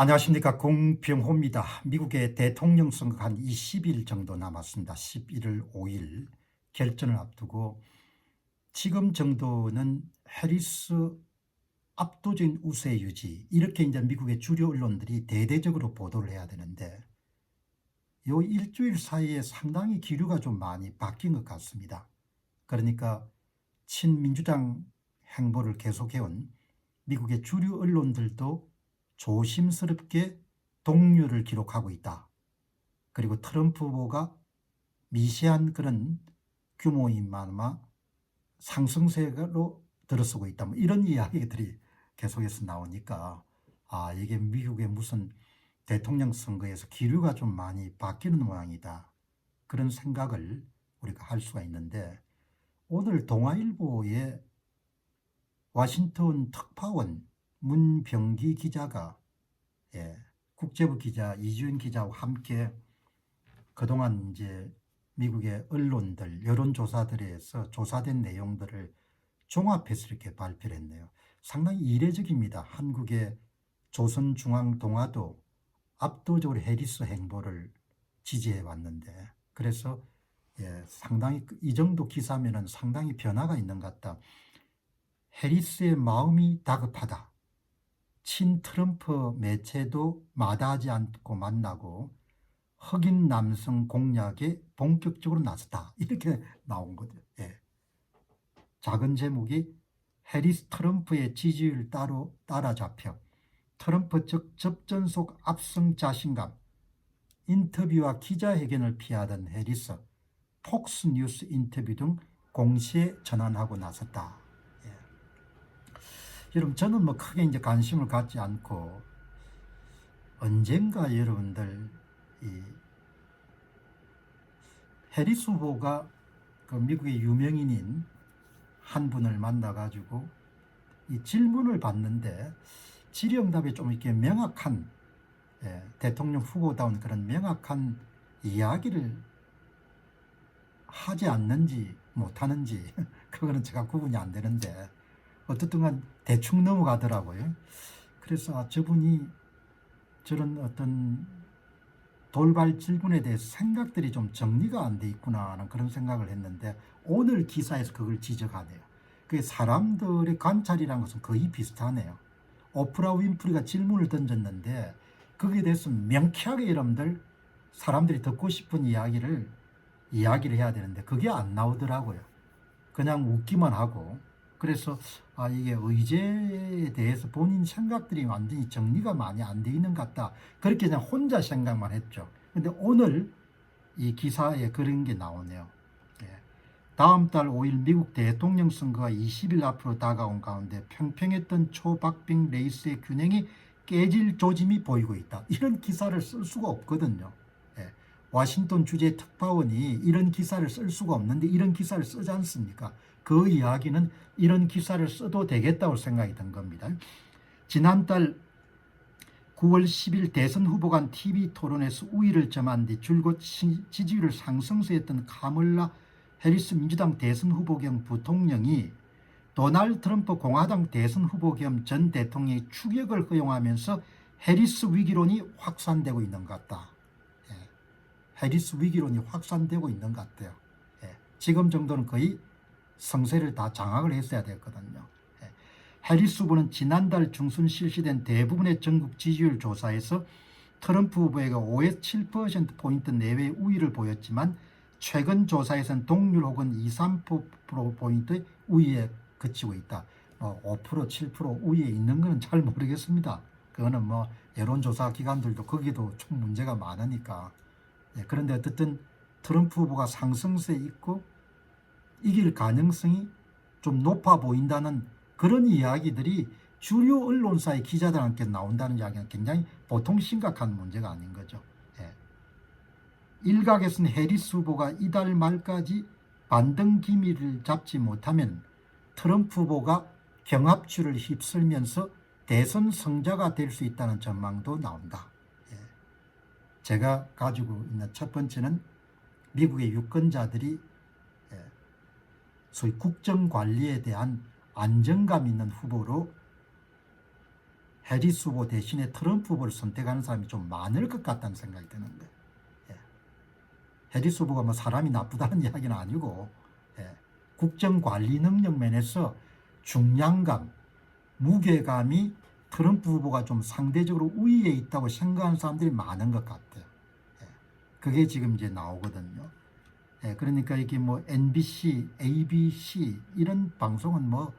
안녕하십니까, 공병호입니다. 미국의 대통령 선거가 한 20일 정도 남았습니다. 11월 5일 결전을 앞두고 지금 정도는 해리스 압도적인 우세 유지, 이렇게 이제 미국의 주류 언론들이 대대적으로 보도를 해야 되는데 요 일주일 사이에 상당히 기류가 좀 많이 바뀐 것 같습니다. 그러니까 친민주당 행보를 계속해온 미국의 주류 언론들도 조심스럽게 동률을 기록하고 있다. 그리고 트럼프 후보가 미세한 그런 규모인마마 상승세로 들어서고 있다. 뭐 이런 이야기들이 계속해서 나오니까 이게 미국의 무슨 대통령 선거에서 기류가 좀 많이 바뀌는 모양이다. 그런 생각을 우리가 할 수가 있는데, 오늘 동아일보에 워싱턴 특파원 문병기 기자가 국제부 기자 이주연 기자와 함께 그동안 이제 미국의 언론들 여론조사들에서 조사된 내용들을 종합해서 이렇게 발표를 했네요. 상당히 이례적입니다. 한국의 조선중앙동아도 압도적으로 해리스 행보를 지지해 왔는데, 그래서 상당히 이 정도 기사면은 상당히 변화가 있는 것 같다. 해리스의 마음이 다급하다. 친 트럼프 매체도 마다하지 않고 만나고 흑인 남성 공략에 본격적으로 나섰다. 이렇게 나온 거죠. 작은 제목이 해리스 트럼프의 지지율 따라잡혀 트럼프적 접전속 압승 자신감, 인터뷰와 기자회견을 피하던 해리스, 폭스뉴스 인터뷰 등 공시에 전환하고 나섰다. 예. 여러분, 저는 뭐 크게 이제 관심을 갖지 않고 언젠가 여러분들 이 해리스 후보가 그 미국의 유명인인 한 분을 만나가지고 이 질문을 받는데 질의응답이 좀 이렇게 명확한 대통령 후보다운 그런 명확한 이야기를 하지 않는지 못하는지 그거는 제가 구분이 안 되는데 어떻든 간 대충 넘어가더라고요. 그래서 저분이 저런 어떤 돌발 질문에 대해서 생각들이 좀 정리가 안 돼 있구나 하는 그런 생각을 했는데, 오늘 기사에서 그걸 지적하네요. 그 사람들의 관찰이라는 것은 거의 비슷하네요. 오프라 윈프리가 질문을 던졌는데 거기에 대해서 명쾌하게 여러분들 사람들이 듣고 싶은 이야기를 해야 되는데 그게 안 나오더라고요. 그냥 웃기만 하고. 그래서 이게 의제에 대해서 본인 생각들이 완전히 정리가 많이 안 돼 있는 것 같다. 그렇게 그냥 혼자 생각만 했죠. 근데 오늘 이 기사에 그런 게 나오네요. 다음 달 5일 미국 대통령 선거가 20일 앞으로 다가온 가운데 평평했던 초박빙 레이스의 균형이 깨질 조짐이 보이고 있다. 이런 기사를 쓸 수가 없거든요. 워싱턴 주재 특파원이 이런 기사를 쓸 수가 없는데 이런 기사를 쓰지 않습니까? 그 이야기는 이런 기사를 써도 되겠다고 생각이 든 겁니다. 지난달 9월 10일 대선 후보 간 TV 토론에서 우위를 점한 뒤 줄곧 지지율을 상승세했던 카멀라 해리스 민주당 대선 후보 겸 부통령이 도널드 트럼프 공화당 대선 후보 겸 전 대통령의 추격을 허용하면서 해리스 위기론이 확산되고 있는 것 같다. 해리스 위기론이 확산되고 있는 것 같아요. 지금 정도는 거의 성세를 다 장악을 했어야 됐거든요. 해리스 후보는 지난달 중순 실시된 대부분의 전국 지지율 조사에서 트럼프 후보에게 5에서 7%포인트 내외의 우위를 보였지만 최근 조사에서는 동률 혹은 2, 3%포인트 우위에 그치고 있다. 5%, 7% 우위에 있는 것은 잘 모르겠습니다. 그거는 뭐 여론조사 기관들도 거기도 좀 문제가 많으니까. 그런데 어쨌든 트럼프 후보가 상승세에 있고 이길 가능성이 좀 높아 보인다는 그런 이야기들이 주요 언론사의 기자들한테 나온다는 이야기는 굉장히 보통 심각한 문제가 아닌 거죠. 일각에서는 해리스 후보가 이달 말까지 반등 기미를 잡지 못하면 트럼프 후보가 경합추를 휩쓸면서 대선 승자가 될 수 있다는 전망도 나온다. 제가 가지고 있는 첫 번째는 미국의 유권자들이 소위 국정관리에 대한 안정감 있는 후보로 해리스 후보 대신에 트럼프 후보를 선택하는 사람이 좀 많을 것 같다는 생각이 드는 거예요. 예. 해리스 후보가 뭐 사람이 나쁘다는 이야기는 아니고, 예. 국정관리 능력 면에서 중량감, 무게감이 트럼프 후보가 좀 상대적으로 우위에 있다고 생각하는 사람들이 많은 것 같아요. 예. 그게 지금 이제 나오거든요. 예. 그러니까 이게 뭐 NBC, ABC 이런 방송은 뭐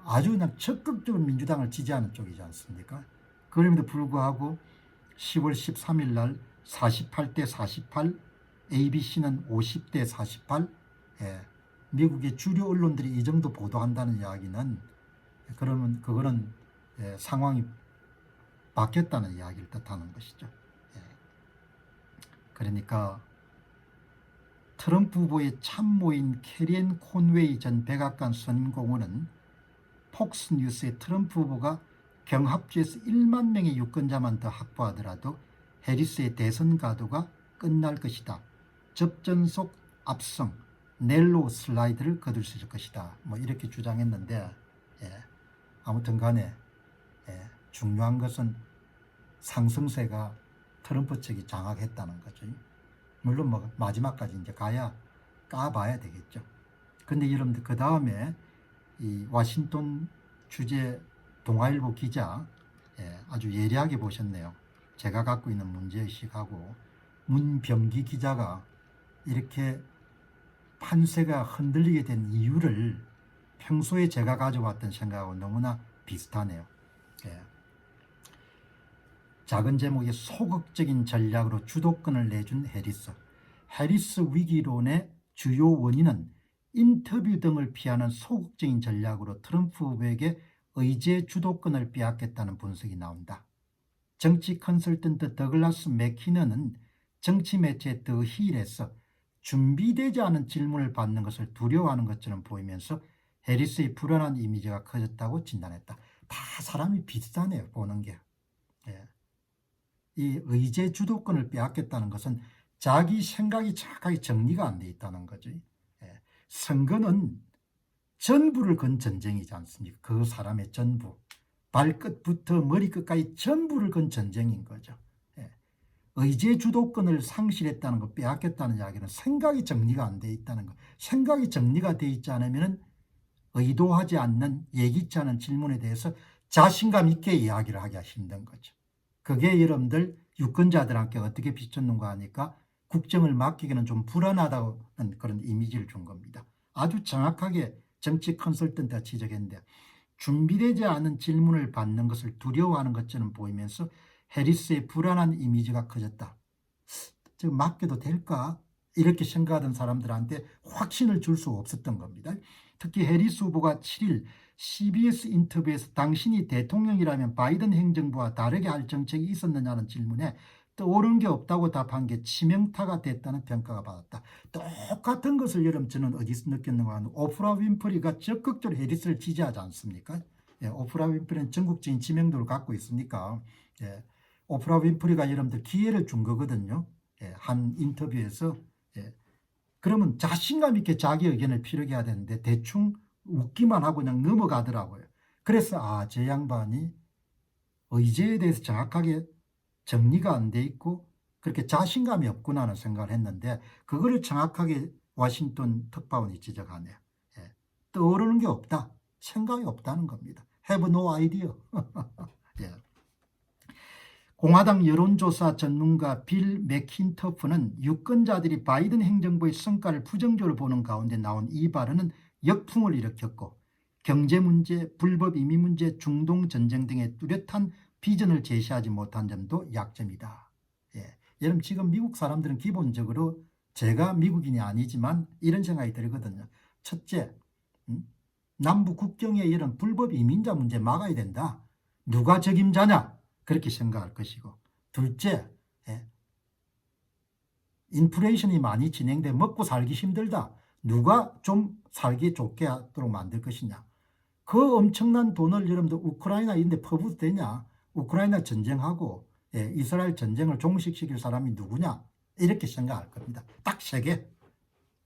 아주 그냥 적극적으로 민주당을 지지하는 쪽이지 않습니까? 그럼에도 불구하고 10월 13일 날 48대 48, ABC는 50대 48, 예, 미국의 주류 언론들이 이 정도 보도한다는 이야기는 그러면 그거는 예, 상황이 바뀌었다는 이야기를 뜻하는 것이죠. 예. 그러니까 트럼프 후보의 참모인 캐리앤 콘웨이 전 백악관 선임고문은 폭스뉴스의 트럼프 후보가 경합주에서 1만 명의 유권자만 더 확보하더라도 해리스의 대선 가도가 끝날 것이다. 접전속 압승, 넬로 슬라이드를 거둘 수 있을 것이다. 뭐 이렇게 주장했는데, 예, 아무튼 간에 예, 중요한 것은 상승세가 트럼프 측이 장악했다는 거죠. 물론 뭐 마지막까지 이제 가야 까봐야 되겠죠. 근데 여러분들 그 다음에 이 워싱턴 주재 동아일보 기자, 예, 아주 예리하게 보셨네요. 제가 갖고 있는 문제의식하고 문병기 기자가 이렇게 판세가 흔들리게 된 이유를 평소에 제가 가져왔던 생각하고 너무나 비슷하네요. 예. 작은 제목의 소극적인 전략으로 주도권을 내준 해리스. 해리스 위기론의 주요 원인은 인터뷰 등을 피하는 소극적인 전략으로 트럼프 후보에게 의제 주도권을 빼앗겼다는 분석이 나온다. 정치 컨설턴트 더글라스 맥키너는 정치 매체 더 힐에서 준비되지 않은 질문을 받는 것을 두려워하는 것처럼 보이면서 해리스의 불안한 이미지가 커졌다고 진단했다. 다 사람이 비슷하네요, 보는 게. 예. 이 의제 주도권을 빼앗겼다는 것은 자기 생각이 정확하게 정리가 안 돼 있다는 거죠. 예. 선거는 전부를 건 전쟁이지 않습니까? 그 사람의 전부. 발끝부터 머리끝까지 전부를 건 전쟁인 거죠. 예. 의제 주도권을 상실했다는 것, 빼앗겼다는 이야기는 생각이 정리가 안 돼 있다는 것. 생각이 정리가 돼 있지 않으면 의도하지 않는, 예기치 않은 질문에 대해서 자신감 있게 이야기를 하기가 힘든 거죠. 그게 여러분들 유권자들한테 어떻게 비쳤는가 하니까 국정을 맡기기는 좀 불안하다는 그런 이미지를 준 겁니다. 아주 정확하게 정치 컨설턴트가 지적했는데, 준비되지 않은 질문을 받는 것을 두려워하는 것처럼 보이면서 해리스의 불안한 이미지가 커졌다. 지금 맡겨도 될까? 이렇게 생각하던 사람들한테 확신을 줄 수 없었던 겁니다. 특히 해리스 후보가 7일 CBS 인터뷰에서 당신이 대통령이라면 바이든 행정부와 다르게 할 정책이 있었느냐는 질문에 떠오른 게 없다고 답한 게 치명타가 됐다는 평가가 받았다. 똑같은 것을 여러분 저는 어디서 느꼈는가 하면 오프라 윈프리가 적극적으로 해리스를 지지하지 않습니까? 예, 오프라 윈프리는 전국적인 지명도를 갖고 있으니까, 예, 오프라 윈프리가 여러분들 기회를 준 거거든요. 예, 한 인터뷰에서. 예, 그러면 자신감 있게 자기 의견을 피력해야 되는데 대충 웃기만 하고 그냥 넘어가더라고요. 그래서 저 양반이 의제에 대해서 정확하게 정리가 안 돼 있고 그렇게 자신감이 없구나 하는 생각을 했는데, 그거를 정확하게 워싱턴 특파원이 지적하네요. 예. 떠오르는 게 없다. 생각이 없다는 겁니다. Have no idea. 예. 공화당 여론조사 전문가 빌 맥킨터프는 유권자들이 바이든 행정부의 성과를 부정적으로 보는 가운데 나온 이 발언은 역풍을 일으켰고 경제 문제, 불법 이민 문제, 중동 전쟁 등의 뚜렷한 비전을 제시하지 못한 점도 약점이다. 예. 여러분 지금 미국 사람들은 기본적으로, 제가 미국인이 아니지만 이런 생각이 들거든요. 첫째, 남북 국경의 이런 불법 이민자 문제 막아야 된다. 누가 적임자냐? 그렇게 생각할 것이고, 둘째, 예, 인플레이션이 많이 진행돼 먹고 살기 힘들다. 누가 좀 살기 좋게 하도록 만들 것이냐. 그 엄청난 돈을 여러분들 우크라이나 이런 데 퍼부어도 되냐. 우크라이나 전쟁하고, 예, 이스라엘 전쟁을 종식시킬 사람이 누구냐. 이렇게 생각할 겁니다. 딱 세 개.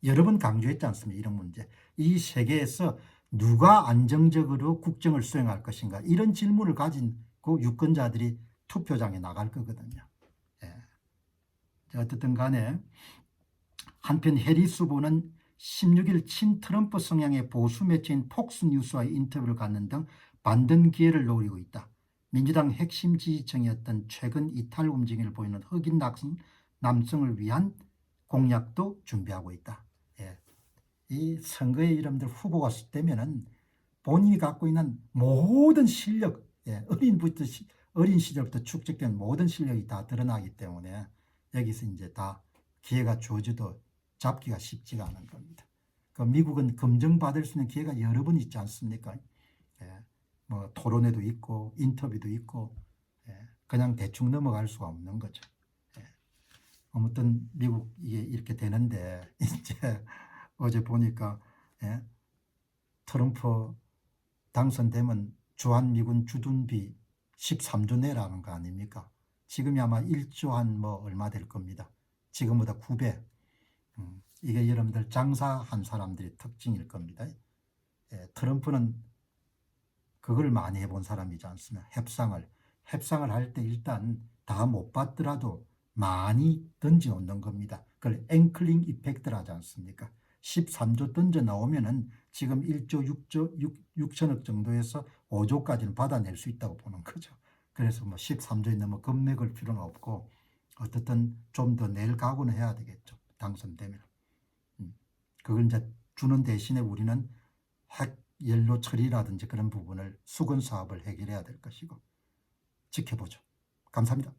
여러 번 강조했지 않습니까? 이런 문제. 이 세 개에서 누가 안정적으로 국정을 수행할 것인가. 이런 질문을 가진 그 유권자들이 투표장에 나갈 거거든요. 예. 어쨌든 간에 한편 해리스 후보는 16일 친트럼프 성향의 보수 매체인 폭스뉴스와의 인터뷰를 갖는 등 만든 기회를 노리고 있다. 민주당 핵심 지지층이었던 최근 이탈 움직임을 보이는 흑인 남성을 위한 공약도 준비하고 있다. 예. 이 선거에 이름들 후보가 되면은 본인이 갖고 있는 모든 실력, 예, 어린 시절부터 축적된 모든 실력이 다 드러나기 때문에 여기서 이제 다 기회가 주어져도 잡기가 쉽지가 않은 겁니다. 그 미국은 검증받을 수 있는 기회가 여러 번 있지 않습니까? 예, 뭐 토론회도 있고 인터뷰도 있고, 예, 그냥 대충 넘어갈 수가 없는 거죠. 예. 아무튼 미국 이게 이렇게 되는데 이제 어제 보니까, 예, 트럼프 당선되면 주한미군 주둔비 13조 내라는 거 아닙니까? 지금이 아마 1조 한 뭐 얼마 될 겁니다. 지금보다 9배. 이게 여러분들 장사한 사람들의 특징일 겁니다. 예, 트럼프는 그걸 많이 해본 사람이지 않습니까? 협상을 할 때 일단 다 못 받더라도 많이 던져 놓는 겁니다. 그걸 앵클링 이펙트를 하지 않습니까? 13조 던져 나오면은 지금 1조 6천억 정도에서 5조까지는 받아낼 수 있다고 보는 거죠. 그래서 뭐 13조에 너무 겁내걸 필요는 없고 어떻든 좀 더 낼 각오는 해야 되겠죠. 당선되면. 그걸 이제 주는 대신에 우리는 핵 연료 처리라든지 그런 부분을 수건 사업을 해결해야 될 것이고 지켜보죠. 감사합니다.